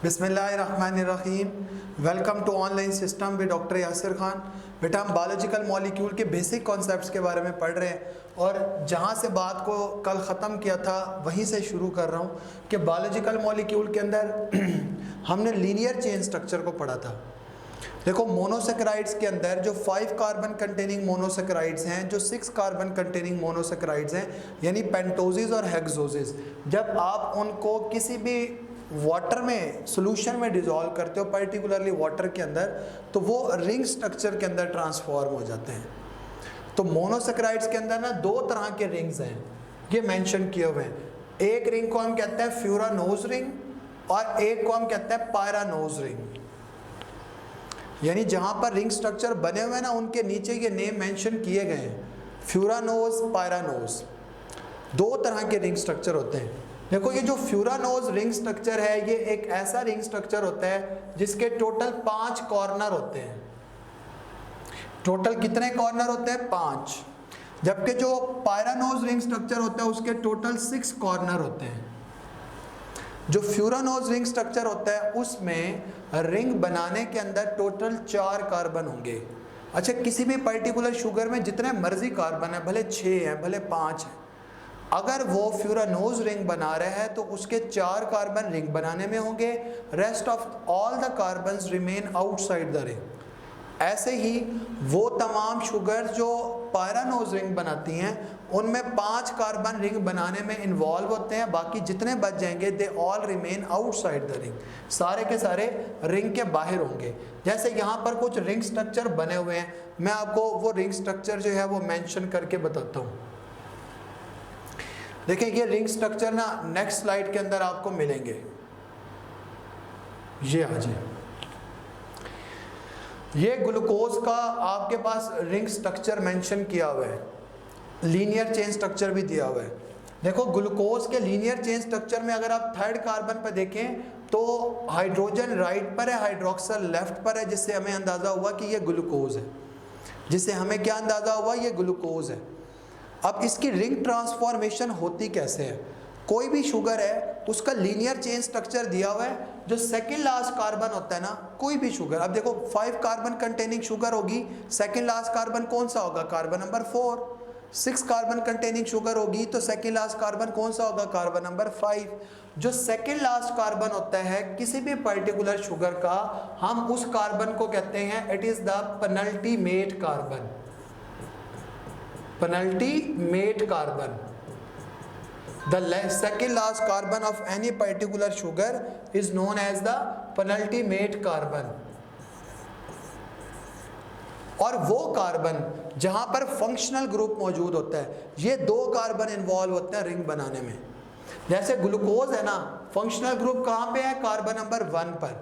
बिस्मिल्लाहिर्रहमानिर्रहीम। Welcome to online system with doctor Yasir Khan. बेटा हम बायोलॉजिकल मॉलिक्यूल के बेसिक कॉन्सेप्ट्स के बारे में पढ़ रहे हैं और जहाँ से बात को कल ख़त्म किया था वहीं से शुरू कर रहा हूँ कि बायोलॉजिकल मॉलिक्यूल के अंदर हमने लीनियर चेन स्ट्रक्चर को पढ़ा था। देखो मोनोसेकेराइड्स के अंदर जो 5 कार्बन कंटेनिंग मोनोसेकेराइड्स हैं, जो 6 कार्बन कंटेनिंग मोनोसेकेराइड्स हैं, यानी पेंटोसिस और हेक्सोसिस, जब आप उनको किसी भी वाटर में सॉल्यूशन में डिसॉल्व करते हो, पर्टिकुलरली वाटर के अंदर, तो वो रिंग स्ट्रक्चर के अंदर ट्रांसफॉर्म हो जाते हैं। तो मोनोसेकेराइड्स के अंदर ना 2 तरह के रिंग्स हैं, ये मेंशन किए हुए हैं। एक रिंग को हम कहते हैं फ्यूरानोज रिंग और एक को हम कहते हैं पायरानोज रिंग। यानी जहां पर रिंग स्ट्रक्चर बने हुए हैं ना, उनके नीचे ये नेम मेंशन किए गए हैं, फ्यूरानोज, पायरानोज। 2 तरह के रिंग स्ट्रक्चर होते हैं। देखो ये जो फ्यूरानोज रिंग स्ट्रक्चर है, ये एक ऐसा रिंग स्ट्रक्चर होता है जिसके टोटल 5 कॉर्नर होते हैं। टोटल कितने कॉर्नर होते हैं? 5। जबकि जो पायरानोज रिंग स्ट्रक्चर होता है उसके टोटल 6 कॉर्नर होते हैं। जो फ्यूरानोज रिंग स्ट्रक्चर होता है उसमें रिंग बनाने के अंदर टोटल 4 कार्बन होंगे। अच्छा, किसी भी पर्टिकुलर शुगर में जितने मर्जी कार्बन है, भले 6 हैं भले 5 हैं, अगर वो फ्यूरानोज रिंग बना रहे हैं तो उसके 4 कार्बन रिंग बनाने में होंगे, rest of all the carbons remain outside the ring. ऐसे ही वो तमाम शुगर जो पायरानोज रिंग बनाती हैं उनमें 5 कार्बन रिंग बनाने में इन्वॉल्व होते हैं, बाकी जितने बच जाएंगे they all remain outside the ring, सारे के सारे रिंग के बाहर होंगे। जैसे यहाँ पर कुछ रिंग स्ट्रक्चर बने हुए हैं, मैं आपको वो रिंग स्ट्रक्चर जो है वो मेंशन करके बताता हूँ। देखिए ये रिंग स्ट्रक्चर ना नेक्स्ट स्लाइड के अंदर आपको मिलेंगे, ये आ जाए। ये ग्लूकोज का आपके पास रिंग स्ट्रक्चर मेंशन किया हुआ है, लीनियर चेन स्ट्रक्चर भी दिया हुआ है। देखो ग्लूकोज के लीनियर चेन स्ट्रक्चर में अगर आप 3rd कार्बन पर देखें तो हाइड्रोजन राइट पर है, हाइड्रोक्सल लेफ्ट पर है, जिससे हमें अंदाज़ा हुआ कि ये ग्लूकोज है। जिससे हमें क्या अंदाज़ा हुआ? ये ग्लूकोज है। अब इसकी रिंग ट्रांसफॉर्मेशन होती कैसे है? कोई भी शुगर है उसका लीनियर चेन स्ट्रक्चर दिया हुआ है, जो सेकंड लास्ट कार्बन होता है ना, कोई भी शुगर, अब देखो 5 कार्बन कंटेनिंग शुगर होगी, सेकंड लास्ट कार्बन कौन सा होगा? Carbon number 4। 6 carbon containing sugar होगी तो सेकंड लास्ट कार्बन कौन सा होगा? Carbon number 5। जो सेकंड लास्ट कार्बन होता है किसी भी पर्टिकुलर शुगर का, हम उस कार्बन को कहते हैं it is the penultimate carbon. Penultimate carbon, the second last carbon of any particular sugar is known as the penultimate carbon। और वो कार्बन जहां पर फंक्शनल ग्रुप मौजूद होता है, ये 2 कार्बन इन्वॉल्व होते हैं रिंग बनाने में। जैसे ग्लूकोज है ना, फंक्शनल ग्रुप कहां पे है? कार्बन नंबर 1 पर।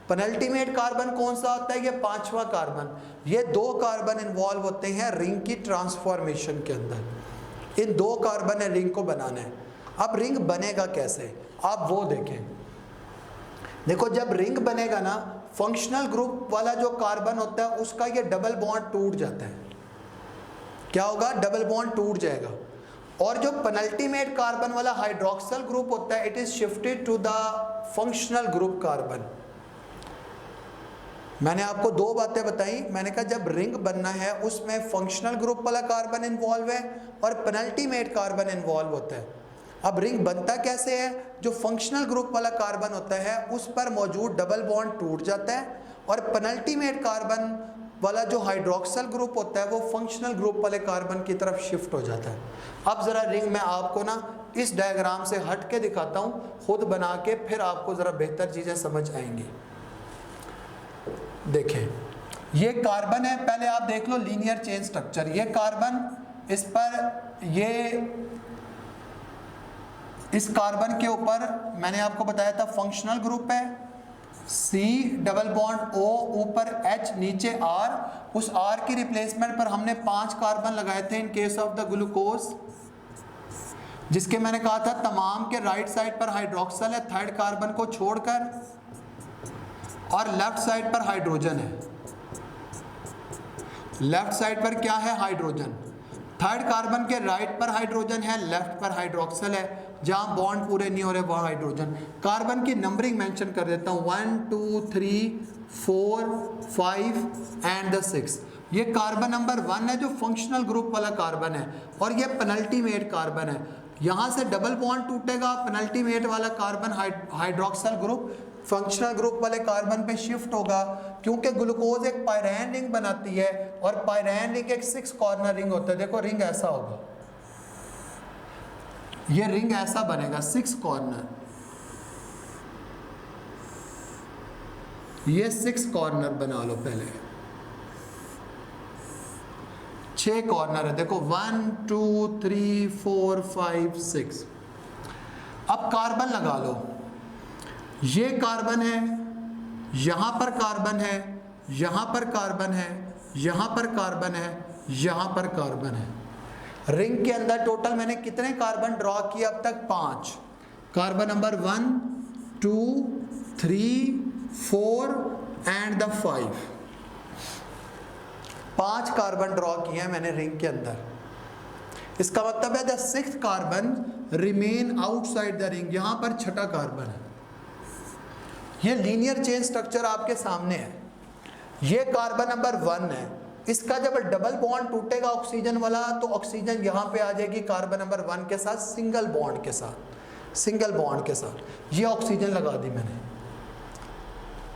पेनल्टीमेट कार्बन कौन सा होता है? ये 5वां कार्बन। ये 2 कार्बन इन्वॉल्व होते हैं रिंग की ट्रांसफॉर्मेशन के अंदर। इन 2 कार्बन ने रिंग को बनाना है। अब रिंग बनेगा कैसे, आप वो देखें। देखो जब रिंग बनेगा ना, फंक्शनल ग्रुप वाला जो कार्बन होता है उसका ये डबल बॉन्ड टूट जाता है। क्या होगा? डबल बॉन्ड टूट जाएगा। और जो पेनल्टीमेट कार्बन वाला हाइड्रोक्सल ग्रुप होता है, it is shifted to the functional group carbon. मैंने आपको 2 बातें बताई। मैंने कहा जब रिंग बनना है उसमें फंक्शनल ग्रुप वाला कार्बन इन्वॉल्व है और पेनल्टीमेट कार्बन इन्वॉल्व होता है। अब रिंग बनता कैसे है? जो फंक्शनल ग्रुप वाला कार्बन होता है उस पर मौजूद डबल बॉन्ड टूट जाता है और पेनल्टीमेट कार्बन वाला जो हाइड्रोक्सल ग्रुप होता है वो फंक्शनल ग्रुप वाले कार्बन की तरफ शिफ्ट हो जाता है। अब ज़रा रिंग मैं आपको ना इस डायग्राम से हट के दिखाता हूँ, खुद बना के, फिर आपको ज़रा बेहतर चीज़ें समझ आएंगी। देखें ये कार्बन है, पहले आप देख लो लीनियर चेन स्ट्रक्चर। ये कार्बन, इस पर इस कार्बन के ऊपर मैंने आपको बताया था फंक्शनल ग्रुप है, C डबल बॉन्ड O, ऊपर H, नीचे R। उस R की रिप्लेसमेंट पर हमने 5 कार्बन लगाए थे in case of the glucose, जिसके मैंने कहा था तमाम के राइट साइड पर हाइड्रोक्सल है 3rd कार्बन को छोड़कर, और लेफ्ट साइड पर हाइड्रोजन है। लेफ्ट साइड पर क्या है? हाइड्रोजन। 3rd कार्बन के राइट पर हाइड्रोजन है, लेफ्ट पर हाइड्रोक्सल है। जहाँ बॉन्ड पूरे नहीं हो रहे वहाँ हाइड्रोजन। कार्बन की नंबरिंग मेंशन कर देता हूँ 1 2 3 4 5 एंड द 6। ये कार्बन नंबर 1 है जो फंक्शनल ग्रुप वाला कार्बन है, और ये पेनल्टीमेट कार्बन है। यहाँ से डबल बॉन्ड टूटेगा, पेनल्टीमेट वाला carbon hydroxyl group functional group वाले कार्बन पे शिफ्ट होगा, क्योंकि ग्लूकोज एक पायरैन रिंग बनाती है और पायरैन रिंग एक 6 कॉर्नर रिंग होता है। देखो रिंग ऐसा होगा, ये रिंग ऐसा बनेगा 6 कॉर्नर, ये 6 कॉर्नर बना लो पहले, 6 कॉर्नर है। देखो 1 2 3 4 5 6। अब कार्बन लगा लो, ये कार्बन है, यहां पर कार्बन है, यहां पर कार्बन है, यहां पर कार्बन है, यहां पर कार्बन है। रिंग के अंदर टोटल मैंने कितने कार्बन ड्रॉ किए अब तक? 5। Carbon number 1 2 3 4 and the 5। 5 carbon draw किए हैं मैंने रिंग के अंदर। इसका मतलब है the 6th carbon remain outside the ring. यहां पर छठा कार्बन है। ये लीनियर चेन स्ट्रक्चर आपके सामने है। ये कार्बन नंबर 1 है, इसका जब डबल बॉन्ड टूटेगा ऑक्सीजन वाला, तो ऑक्सीजन यहाँ पे आ जाएगी कार्बन नंबर 1 के साथ सिंगल बॉन्ड के साथ, सिंगल बॉन्ड के साथ। ये ऑक्सीजन लगा दी मैंने।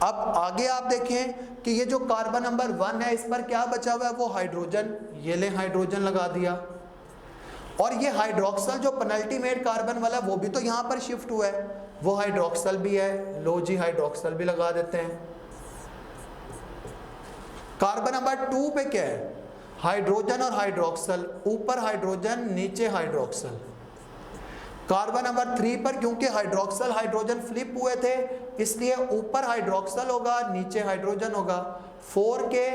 अब आगे आप देखें कि ये जो कार्बन नंबर 1 है, इस पर क्या बचा हुआ है? वो हाइड्रोजन। ये ले हाइड्रोजन लगा दिया। और ये हाइड्रोक्सल जो पेनल्टीमेट कार्बन वाला, वो भी तो यहाँ पर शिफ्ट हुआ है, वो हाइड्रोक्सल भी है। लो जी, हाइड्रोक्सल भी लगा देते हैं। कार्बन नंबर 2 पे क्या है? हाइड्रोजन और हाइड्रोक्सल, ऊपर हाइड्रोजन नीचे हाइड्रोक्सल। कार्बन नंबर 3 पर क्योंकि हाइड्रोक्सल हाइड्रोजन फ्लिप हुए थे, इसलिए ऊपर हाइड्रोक्सल होगा नीचे हाइड्रोजन होगा। 4 के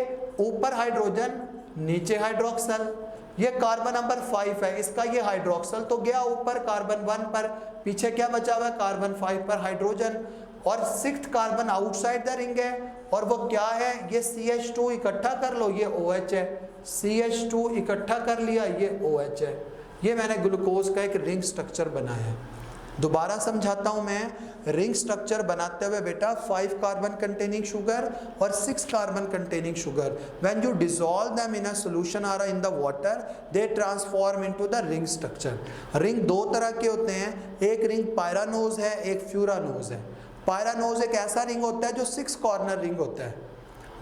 ऊपर हाइड्रोजन नीचे हाइड्रोक्सल। ये कार्बन नंबर 5 है, इसका ये हाइड्रोक्सल तो गया ऊपर कार्बन 1 पर, पीछे क्या बचा हुआ है? कार्बन 5 पर हाइड्रोजन। और 6th carbon outside the ring है, और वो क्या है? ये CH2 इकट्ठा कर लो, ये OH है। CH2 इकट्ठा कर लिया, ये OH है। ये मैंने ग्लूकोज का एक रिंग स्ट्रक्चर बनाया है। दोबारा समझाता हूं मैं। रिंग स्ट्रक्चर बनाते हुए बेटा 5 कार्बन कंटेनिंग शुगर और 6 carbon containing sugar, when you dissolve them in a solution और in the water, they transform into the ring structure. Ring 2 तरह के होते हैं, एक रिंग पायरानोज है, एक फ्यूरानोज है। पायरानोज एक ऐसा रिंग होता है जो 6 कॉर्नर रिंग होता है,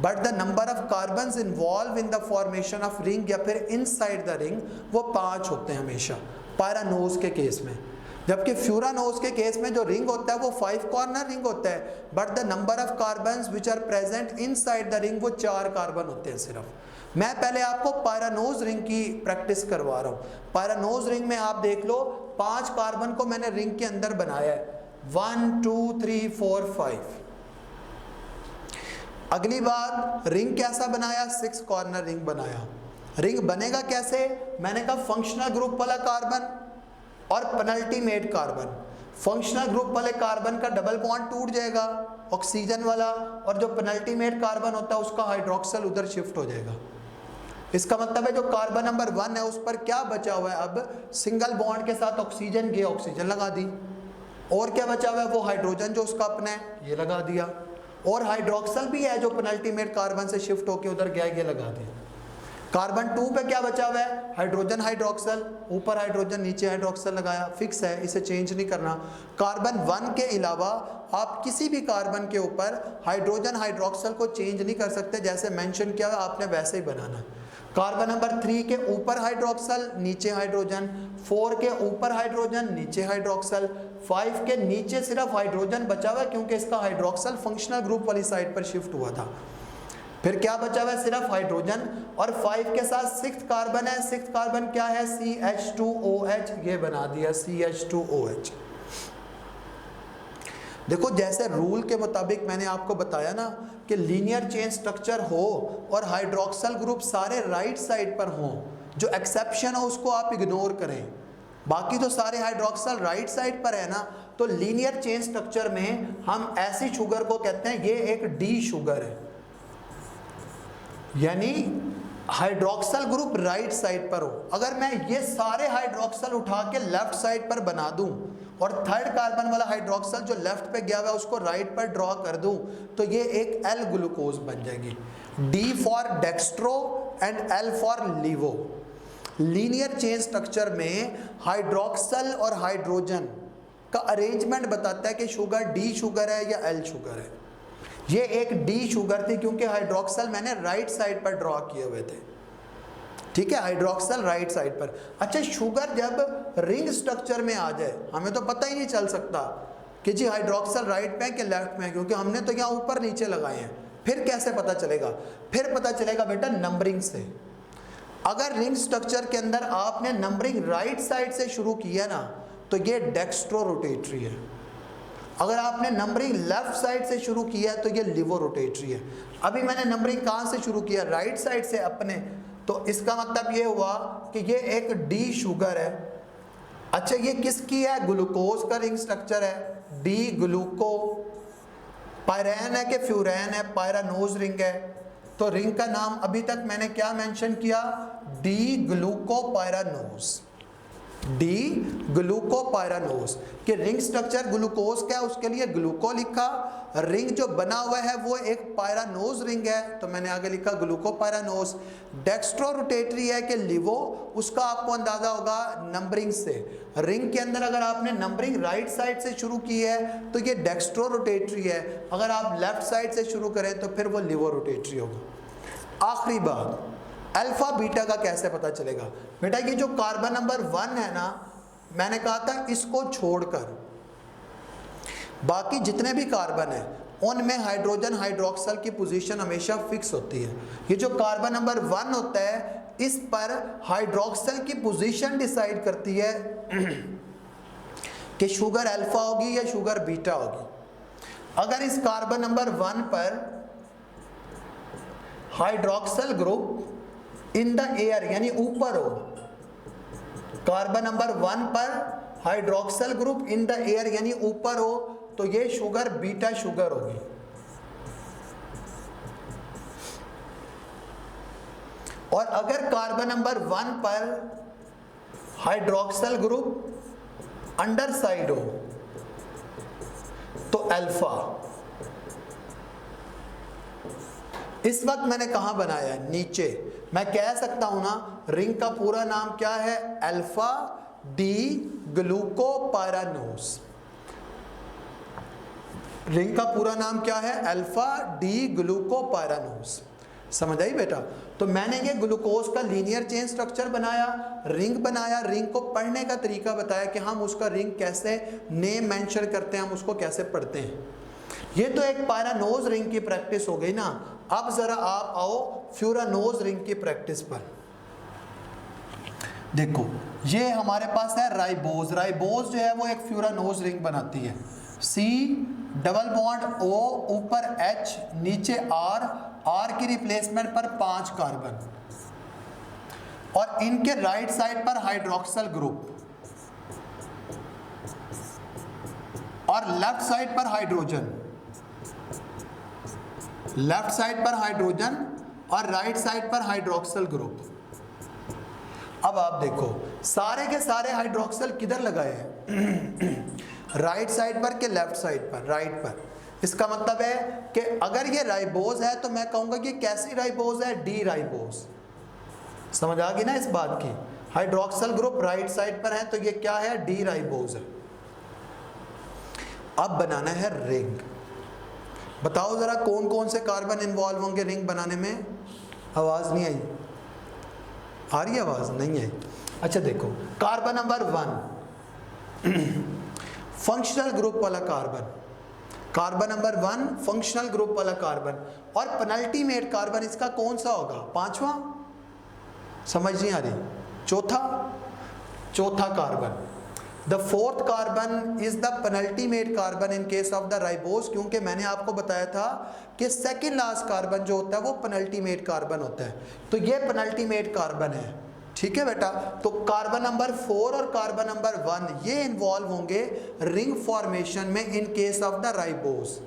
but the number of carbons involve in the formation of ring या फिर इनसाइड द रिंग वो 5 होते हैं हमेशा पायरानोज के केस में। जबकि फ्यूरानोज के केस में जो रिंग होता है वो 5 कॉर्नर रिंग होता है, but the number of carbons which are present inside the ring वो 4 कार्बन होते हैं सिर्फ। मैं पहले आपको पायरानोज रिंग की प्रैक्टिस करवा रहा हूँ। पायरानोज रिंग में आप देख लो 5 कार्बन को मैंने रिंग के अंदर बनाया है, 1 2 3 4 5। अगली बात, रिंग कैसा बनाया? 6 कॉर्नर रिंग बनाया। रिंग बनेगा कैसे? मैंने कहा फंक्शनल ग्रुप वाला कार्बन और पेनल्टीमेट कार्बन। फंक्शनल ग्रुप वाले कार्बन का डबल बॉन्ड टूट जाएगा ऑक्सीजन वाला, और जो पेनल्टीमेट कार्बन होता है उसका हाइड्रोक्सल उधर शिफ्ट हो जाएगा। इसका मतलब है जो कार्बन नंबर 1 है उस पर क्या बचा हुआ है? अब सिंगल बॉन्ड के साथ ऑक्सीजन गया, ऑक्सीजन लगा दी। और क्या बचा हुआ है? वो हाइड्रोजन जो उसका अपना है, ये लगा दिया। और हाइड्रोक्सल भी है जो पेनल्टीमेट कार्बन से शिफ्ट होकर उधर गया, ये लगा दिया। कार्बन 2 पे क्या बचा हुआ है? हाइड्रोजन हाइड्रोक्सल, ऊपर हाइड्रोजन नीचे हाइड्रोक्सल लगाया, फिक्स है, इसे चेंज नहीं करना। कार्बन 1 के अलावा आप किसी भी कार्बन के ऊपर हाइड्रोजन हाइड्रोक्सल को चेंज नहीं कर सकते, जैसे मेंशन किया आपने वैसे ही बनाना। कार्बन नंबर 3 के ऊपर हाइड्रोक्सल नीचे हाइड्रोजन, 4 के ऊपर हाइड्रोजन नीचे हाइड्रोक्सल, 5 के नीचे सिर्फ हाइड्रोजन बचा हुआ क्योंकि इसका हाइड्रोक्सल फंक्शनल ग्रुप वाली साइड पर शिफ्ट हुआ था। फिर क्या बचा हुआ है? सिर्फ हाइड्रोजन। और 5 के साथ 6th कार्बन है। 6th कार्बन क्या है? CH2OH, ये बना दिया CH2OH। देखो जैसे रूल के मुताबिक मैंने आपको बताया ना कि लीनियर चेन स्ट्रक्चर हो और हाइड्रोक्सल ग्रुप सारे राइट साइड पर हों, जो एक्सेप्शन हो उसको आप इग्नोर करें, बाकी तो सारे हाइड्रोक्सल राइट साइड पर है ना। तो लीनियर चेन स्ट्रक्चर में हम ऐसी शुगर को कहते हैं, ये एक डी शुगर है, यानी हाइड्रोक्सल ग्रुप राइट साइड पर हो। अगर मैं ये सारे हाइड्रोक्सल उठा के लेफ्ट साइड पर बना दूं और थर्ड कार्बन वाला हाइड्रोक्सल जो लेफ्ट पे गया हुआ है उसको राइट पर ड्रॉ कर दूं तो ये एक एल ग्लूकोज बन जाएगी। D for dextro and L for levo. Linear chain structure में हाइड्रोक्सल और हाइड्रोजन का अरेंजमेंट बताता है कि शुगर डी शुगर है या एल शुगर है। ये एक डी शुगर थी क्योंकि हाइड्रोक्सल मैंने राइट साइड पर ड्रॉ किए हुए थे, ठीक है, हाइड्रोक्सल राइट साइड पर। अच्छा, शुगर जब रिंग स्ट्रक्चर में आ जाए हमें तो पता ही नहीं चल सकता कि जी हाइड्रोक्सल राइट में है कि लेफ्ट में है, क्योंकि हमने तो यहाँ ऊपर नीचे लगाए हैं। फिर कैसे पता चलेगा? फिर पता चलेगा बेटा नंबरिंग से। अगर रिंग स्ट्रक्चर के अंदर आपने नंबरिंग राइट साइड से शुरू किया ना तो ये डेक्स्ट्रो रोटेटरी है। अगर आपने नंबरिंग लेफ्ट साइड से शुरू किया तो ये लिवो रोटेटरी है। अभी मैंने नंबरिंग कहाँ से शुरू किया? राइट साइड से अपने, तो इसका मतलब ये हुआ कि ये एक डी शुगर है। अच्छा, ये किसकी है? ग्लूकोज का रिंग स्ट्रक्चर है, डी ग्लूको। पायरेन है कि फ्यूरेन है? पायरानोज रिंग है। तो रिंग का नाम अभी तक मैंने क्या मेंशन किया? D glucopyranose. डी ग्लूकोपायरानोज कि रिंग स्ट्रक्चर ग्लूकोज का है, उसके लिए ग्लूको लिखा। रिंग जो बना हुआ है वो एक पायरानोज रिंग है, तो मैंने आगे लिखा ग्लूकोपायरानोज। डेक्स्ट्रो रोटेटरी है कि लिवो, उसका आपको अंदाजा होगा नंबरिंग से। रिंग के अंदर अगर आपने नंबरिंग राइट साइड से शुरू की है तो ये डेक्स्ट्रो रोटेटरी है, अगर आप लेफ्ट साइड से शुरू करें तो फिर वो लिवो रोटेटरी होगा। आखिरी बात, अल्फा बीटा का कैसे पता चलेगा? बेटा ये जो कार्बन नंबर 1 है ना, मैंने कहा था इसको छोड़कर बाकी जितने भी कार्बन है उनमें हाइड्रोजन हाइड्रोक्सल की पोजीशन हमेशा फिक्स होती है। ये जो कार्बन नंबर 1 होता है इस पर हाइड्रोक्सल की पोजीशन डिसाइड करती है कि शुगर अल्फा होगी या शुगर बीटा होगी। अगर इस कार्बन नंबर 1 पर hydroxyl group in the air यानी ऊपर हो, कार्बन नंबर 1 पर hydroxyl group in the air यानी ऊपर हो, तो ये शुगर बीटा शुगर होगी। और अगर कार्बन नंबर 1 पर हाइड्रोक्सल ग्रुप अंडर साइड हो तो अल्फा। इस वक्त मैंने कहां बनाया है? नीचे। मैं कह सकता हूं ना रिंग का पूरा नाम क्या है? Alpha D glucopyranose. रिंग का पूरा नाम क्या है? Alpha D glucopyranose. समझ आई बेटा? तो मैंने ये ग्लूकोज का लीनियर चेन स्ट्रक्चर बनाया, रिंग बनाया, रिंग को पढ़ने का तरीका बताया कि हम उसका रिंग कैसे नेम मेंशन करते हैं, हम उसको कैसे पढ़ते हैं। ये तो एक पायरानोज रिंग की प्रैक्टिस हो गई ना। अब जरा आप आओ फ्यूरानोज रिंग की प्रैक्टिस पर। देखो ये हमारे पास है राइबोज। राइबोज जो है वो एक फ्यूरानोज रिंग बनाती है। C डबल बॉन्ड O, ऊपर H, नीचे R, R की रिप्लेसमेंट पर 5 कार्बन और इनके राइट साइड पर हाइड्रोक्सल ग्रुप और लेफ्ट साइड पर हाइड्रोजन, लेफ्ट साइड पर हाइड्रोजन और राइट साइड पर हाइड्रोक्सल ग्रुप। अब आप देखो सारे के सारे हाइड्रोक्सल किधर लगाए हैं? राइट साइड पर के लेफ्ट साइड पर? राइट पर। इसका मतलब है कि अगर ये राइबोज है तो मैं कहूंगा कि कैसी राइबोज है? D ribose. समझ आ गई ना इस बात की? हाइड्रोक्सल ग्रुप राइट साइड पर है तो ये क्या है? डी राइबोज है। अब बनाना है रिंग। बताओ जरा कौन कौन से कार्बन इन्वॉल्व होंगे रिंग बनाने में? आवाज नहीं आई? आ रही आवाज? नहीं आई? अच्छा देखो, कार्बन नंबर 1 फंक्शनल ग्रुप वाला carbon, carbon number 1 functional group वाला कार्बन, और पेनल्टीमेट कार्बन इसका कौन सा होगा? 5वां? समझ नहीं आ रही? चौथा carbon. The fourth carbon is the penultimate carbon in case of the ribose, क्योंकि मैंने आपको बताया था कि सेकेंड लास्ट कार्बन जो होता है वो पेनल्टीमेट कार्बन होता है, तो ये पेनल्टीमेट कार्बन है। ठीक है बेटा? तो कार्बन नंबर 4 और कार्बन नंबर 1 ये इन्वॉल्व होंगे रिंग फॉर्मेशन में in case of the ribose.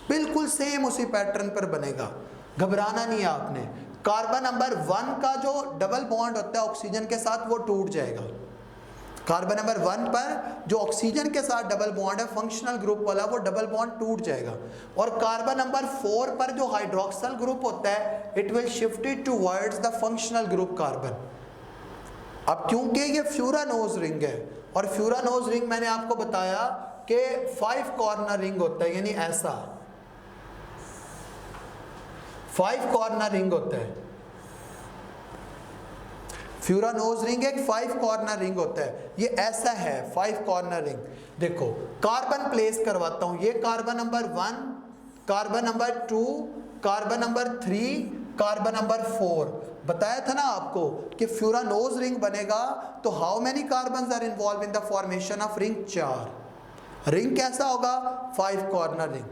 बिल्कुल सेम उसी पैटर्न पर बनेगा, घबराना नहीं है आपने। कार्बन नंबर 1 का जो डबल बॉन्ड होता है ऑक्सीजन के साथ वो टूट जाएगा, कार्बन नंबर 1 पर जो ऑक्सीजन के साथ डबल बॉन्ड है फंक्शनल ग्रुप वाला, वो डबल बॉन्ड टूट जाएगा। और कार्बन नंबर 4 पर जो हाइड्रोक्सल ग्रुप होता है it will shifted towards the functional group carbon. अब क्योंकि ये फ्यूरानोज रिंग है, और फ्यूरानोज रिंग मैंने आपको बताया कि 5 कॉर्नर रिंग होता है, यानी ऐसा 5 कॉर्नर रिंग होता है। फ्यूरानोज रिंग एक 5 कॉर्नर रिंग होता है, ये ऐसा है 5 कॉर्नर रिंग। देखो कार्बन प्लेस करवाता हूं, ये carbon number 1, carbon number 2, carbon number 3, carbon number 4। बताया था ना आपको कि फ्यूरानोज रिंग बनेगा तो how many carbons are involved in the formation of ring? 4। Ring कैसा होगा? 5 कॉर्नर रिंग।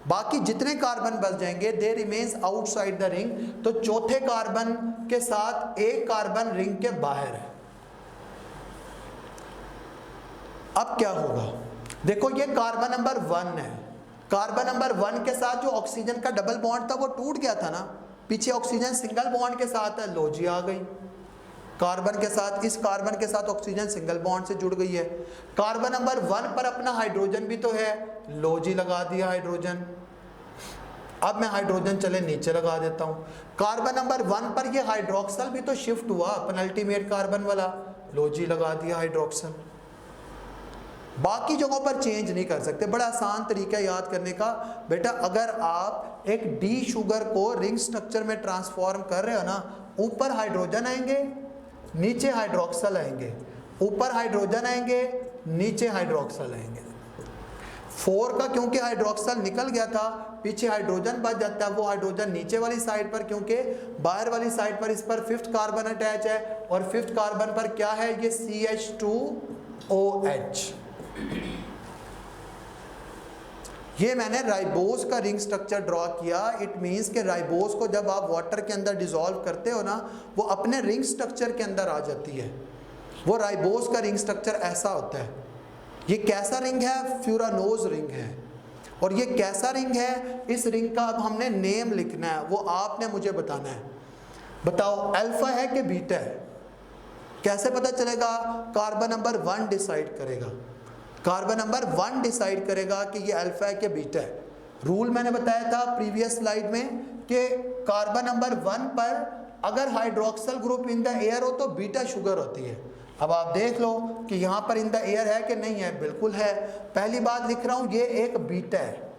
बाकी जितने कार्बन बच जाएंगे दे रिमेन्स आउटसाइड द रिंग, तो चौथे कार्बन के साथ एक कार्बन रिंग के बाहर है। अब क्या होगा? देखो ये कार्बन नंबर 1 है, कार्बन नंबर 1 के साथ जो ऑक्सीजन का डबल बॉन्ड था वो टूट गया था ना, पीछे ऑक्सीजन सिंगल बॉन्ड के साथ है, लो जी आ गई। कार्बन के साथ, इस कार्बन के साथ ऑक्सीजन सिंगल बॉन्ड से जुड़ गई है। कार्बन नंबर 1 पर अपना हाइड्रोजन भी तो है, लो जी लगा दिया हाइड्रोजन। अब मैं हाइड्रोजन चले नीचे लगा देता हूं। कार्बन नंबर 1 पर ये हाइड्रोक्सल भी तो शिफ्ट हुआ, पेनल्टीमेट कार्बन वाला, लो जी लगा दिया हाइड्रोक्सल। बाकी जगहों पर चेंज नहीं कर सकते। बड़ा आसान तरीका याद करने का बेटा, अगर आप एक डी शुगर को रिंग स्ट्रक्चर में ट्रांसफॉर्म कर रहे हो ना, ऊपर हाइड्रोजन आएंगे नीचे हाइड्रोक्सल आएंगे, ऊपर हाइड्रोजन आएंगे नीचे हाइड्रोक्सल आएंगे। 4 का क्योंकि हाइड्रोक्सल निकल गया था, पीछे हाइड्रोजन बच जाता है, वो हाइड्रोजन नीचे वाली साइड पर, क्योंकि बाहर वाली साइड पर इस पर 5th कार्बन अटैच है, और 5th कार्बन पर क्या है? ये CH2OH। ये मैंने राइबोस का रिंग स्ट्रक्चर ड्रॉ किया। इट मीन्स कि राइबोस को जब आप वाटर के अंदर डिसॉल्व करते हो ना, वो अपने रिंग स्ट्रक्चर के अंदर आ जाती है। वो राइबोस का रिंग स्ट्रक्चर ऐसा होता है। ये कैसा रिंग है? फ्यूरानोज रिंग है। और ये कैसा रिंग है? इस रिंग का अब हमने नेम लिखना है, वो आपने मुझे बताना है। बताओ अल्फा है कि बीटा है? कैसे पता चलेगा? कार्बन नंबर 1 डिसाइड करेगा। कार्बन नंबर 1 डिसाइड करेगा कि ये अल्फा है कि बीटा है। रूल मैंने बताया था प्रीवियस स्लाइड में कि कार्बन नंबर 1 पर अगर hydroxyl group in the air हो तो बीटा शुगर होती है। अब आप देख लो कि यहाँ पर इन द एयर है कि नहीं है? बिल्कुल है। पहली बात लिख रहा हूँ, ये एक बीटा है।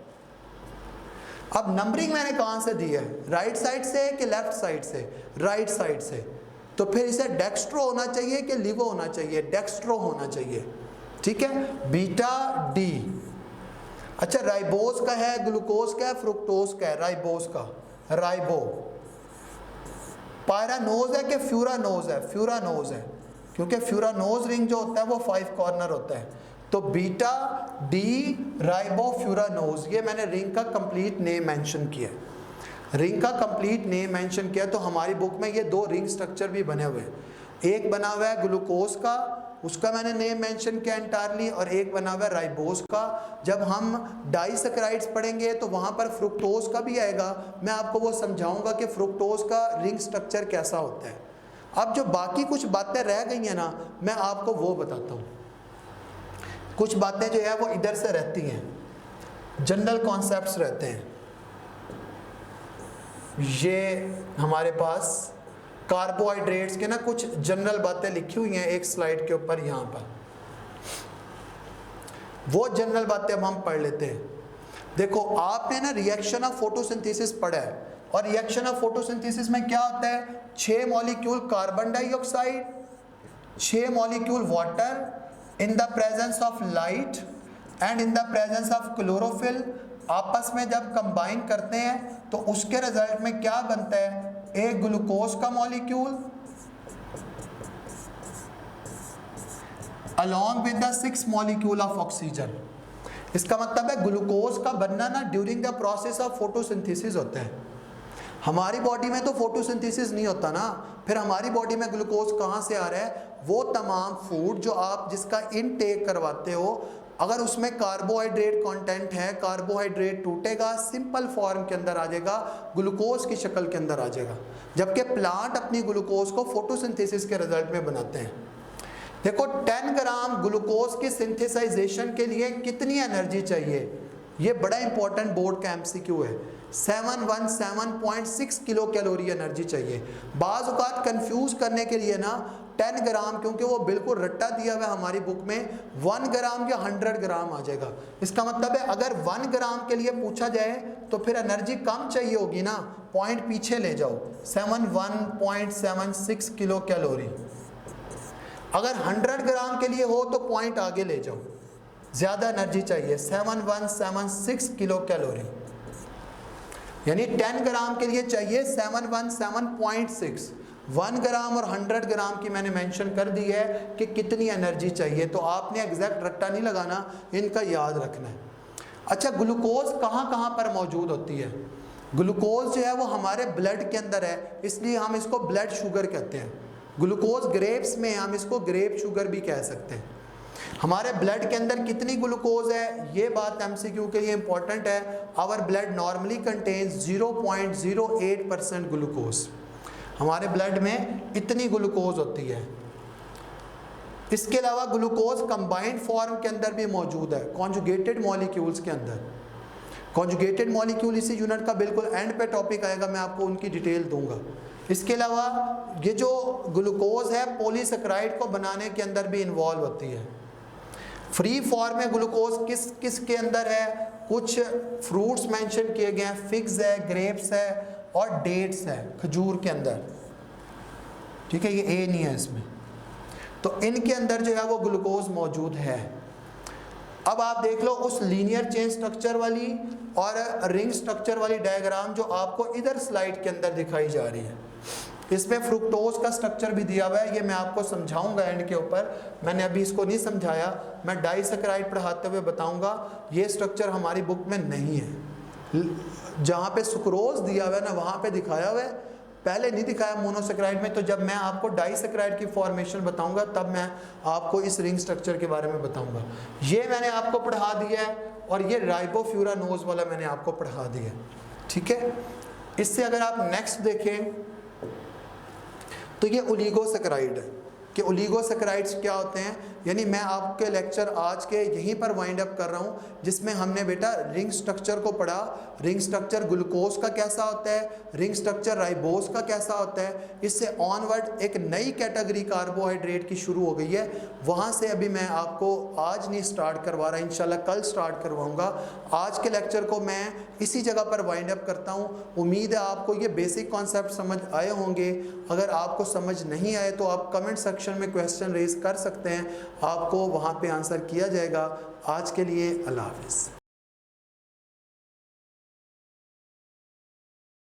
अब नंबरिंग मैंने कहाँ से दी है? राइट साइड से कि लेफ्ट साइड से? राइट साइड से। तो फिर इसे डेक्स्ट्रो होना चाहिए कि लिवो होना चाहिए? डेक्स्ट्रो होना चाहिए। ठीक है, बीटा डी। अच्छा राइबोस का है, ग्लूकोज का है, फ्रुक्टोज का है? राइबोस का, राइबो। पायरानोज है कि फ्यूरानोज है? फ्यूरानोज है, क्योंकि फ्यूरानोज रिंग जो होता है वो 5 कॉर्नर होता है। तो बीटा डी राइबो फ्यूरानोज, ये मैंने रिंग का कंप्लीट नेम मेंशन किया। रिंग का कंप्लीट नेम मेंशन किया तो हमारी बुक में ये 2 रिंग स्ट्रक्चर भी बने हुए हैं। एक बना हुआ है ग्लूकोज का, उसका मैंने नेम मेंशन किया एंटायरली, और एक बना हुआ है राइबोस का। जब हम डाइसैकेराइड्स पढ़ेंगे तो वहाँ पर फ्रुक्टोज का भी आएगा, मैं आपको वो समझाऊंगा कि फ्रुक्टोज का रिंग स्ट्रक्चर कैसा होता है। अब जो बाकी कुछ बातें रह गई हैं ना, मैं आपको वो बताता हूँ। कुछ बातें जो है वो इधर से रहती हैं, जनरल कॉन्सेप्ट्स रहते हैं। ये हमारे पास कार्बोहाइड्रेट्स के ना कुछ जनरल बातें लिखी हुई हैं एक स्लाइड के ऊपर यहाँ पर। वो जनरल बातें अब हम पढ़ लेते हैं। देखो आपने ना रिएक्शन ऑफ फोटोसिंथेसिस पढ़ा है, और रिएक्शन ऑफ फोटोसिंथेसिस में क्या होता है? 6 molecule carbon dioxide, 6 molecule water in the presence of light and in the presence of chlorophyll आपस में जब कंबाइन करते हैं तो उसके रिजल्ट में क्या बनता है? एक ग्लूकोज का molecule along with the 6 molecule of oxygen. इसका मतलब है ग्लूकोज का बनना ना during the process of photosynthesis होता है। हमारी बॉडी में तो फोटोसिंथेसिस नहीं होता ना, फिर हमारी बॉडी में ग्लूकोज कहाँ से आ रहा है? वो तमाम फूड जो आप जिसका इनटेक करवाते हो, अगर उसमें कार्बोहाइड्रेट कंटेंट है, कार्बोहाइड्रेट टूटेगा, सिंपल फॉर्म के अंदर आ जाएगा, ग्लूकोज की शक्ल के अंदर आ जाएगा। जबकि प्लांट अपनी ग्लूकोज को फोटोसिंथेसिस के रिजल्ट में बनाते हैं। देखो 10 ग्राम ग्लूकोज के सिंथेसाइजेशन के लिए कितनी एनर्जी चाहिए, ये बड़ा इंपॉर्टेंट बोर्ड का एमसीक्यू है। 717.6 किलो कैलोरी एनर्जी चाहिए। बाज़ औक़ात कंफ्यूज करने के लिए ना 10 ग्राम, क्योंकि वो बिल्कुल रट्टा दिया हुआ है हमारी बुक में, 1 ग्राम या 100 ग्राम आ जाएगा। इसका मतलब है अगर 1 ग्राम के लिए पूछा जाए तो फिर एनर्जी कम चाहिए होगी ना, पॉइंट पीछे ले जाओ, 71.76 किलो कैलोरी। अगर 100 ग्राम के लिए हो तो पॉइंट आगे ले जाओ, ज़्यादा एनर्जी चाहिए, 7176 किलो कैलोरी। यानी 10 ग्राम के लिए चाहिए 717.6। 1 ग्राम और 100 ग्राम की मैंने मेंशन कर दी है कि कितनी एनर्जी चाहिए, तो आपने एग्जैक्ट रट्टा नहीं लगाना, इनका याद रखना है। अच्छा, ग्लूकोज कहाँ कहाँ पर मौजूद होती है? ग्लूकोज जो है वो हमारे ब्लड के अंदर है, इसलिए हम इसको ब्लड शुगर कहते हैं। ग्लूकोज ग्रेप्स में, हम इसको ग्रेप शुगर भी कह सकते हैं। हमारे ब्लड के अंदर कितनी ग्लूकोज है, ये बात एमसीक्यू के लिए इंपॉर्टेंट है। Our blood normally contains 0.08% glucose. हमारे ब्लड में इतनी ग्लूकोज होती है। इसके अलावा ग्लूकोज कंबाइंड फॉर्म के अंदर भी मौजूद है, कॉन्जुगेटेड मॉलिक्यूल्स के अंदर। कॉन्जुगेटेड मॉलिक्यूल इसी यूनिट का बिल्कुल एंड पे टॉपिक आएगा, मैं आपको उनकी डिटेल दूंगा। इसके अलावा ये जो ग्लूकोज है पॉलीसेकेराइड को बनाने के अंदर भी इन्वॉल्व होती है। फ्री फॉर्म में ग्लूकोज किस किस के अंदर है? कुछ फ्रूट्स मेंशन किए गए हैं, फिग्स है, ग्रेप्स है और डेट्स है, खजूर के अंदर। ठीक है, ये ए नहीं है इसमें, तो इनके अंदर जो है वो ग्लूकोज मौजूद है। अब आप देख लो उस लीनियर चेन स्ट्रक्चर वाली और रिंग स्ट्रक्चर वाली डायग्राम जो आपको इधर स्लाइड के अंदर दिखाई जा रही है। इसमें फ्रुक्टोज का स्ट्रक्चर भी दिया हुआ है, ये मैं आपको समझाऊंगा एंड के ऊपर, मैंने अभी इसको नहीं समझाया, मैं डाइसैकेराइड पढ़ाते हुए बताऊंगा। ये स्ट्रक्चर हमारी बुक में नहीं है। जहाँ पे सुक्रोज दिया हुआ है ना वहाँ पे दिखाया हुआ है, पहले नहीं दिखाया मोनोसेकेराइड में। तो जब मैं आपको डाइसैकेराइड की फॉर्मेशन बताऊंगा तब मैं आपको इस रिंग स्ट्रक्चर के बारे में बताऊंगा। ये मैंने आपको पढ़ा दिया है और ये राइबोफ्यूरानोज वाला मैंने आपको पढ़ा दिया है। ठीक है, इससे अगर आप नेक्स्ट देखें तो ये ओलिगोसेकेराइड है कि ओलिगोसेकेराइड्स क्या होते हैं। यानी मैं आपके लेक्चर आज के यहीं पर वाइंड अप कर रहा हूँ, जिसमें हमने बेटा रिंग स्ट्रक्चर को पढ़ा। रिंग स्ट्रक्चर ग्लूकोज का कैसा होता है, रिंग स्ट्रक्चर राइबोज का कैसा होता है। इससे ऑनवर्ड एक नई कैटेगरी कार्बोहाइड्रेट की शुरू हो गई है, वहाँ से अभी मैं आपको आज नहीं स्टार्ट करवा रहा, इंशाल्लाह कल स्टार्ट करवाऊँगा। आज के लेक्चर को मैं इसी जगह पर वाइंड अप करता हूँ। उम्मीद है आपको ये बेसिक कॉन्सेप्ट समझ आए होंगे। अगर आपको समझ नहीं आए तो आप कमेंट सेक्शन में क्वेश्चन रेज कर सकते हैं, आपको वहाँ पे आंसर किया जाएगा। आज के लिए अल्लाह हाफ़िज़।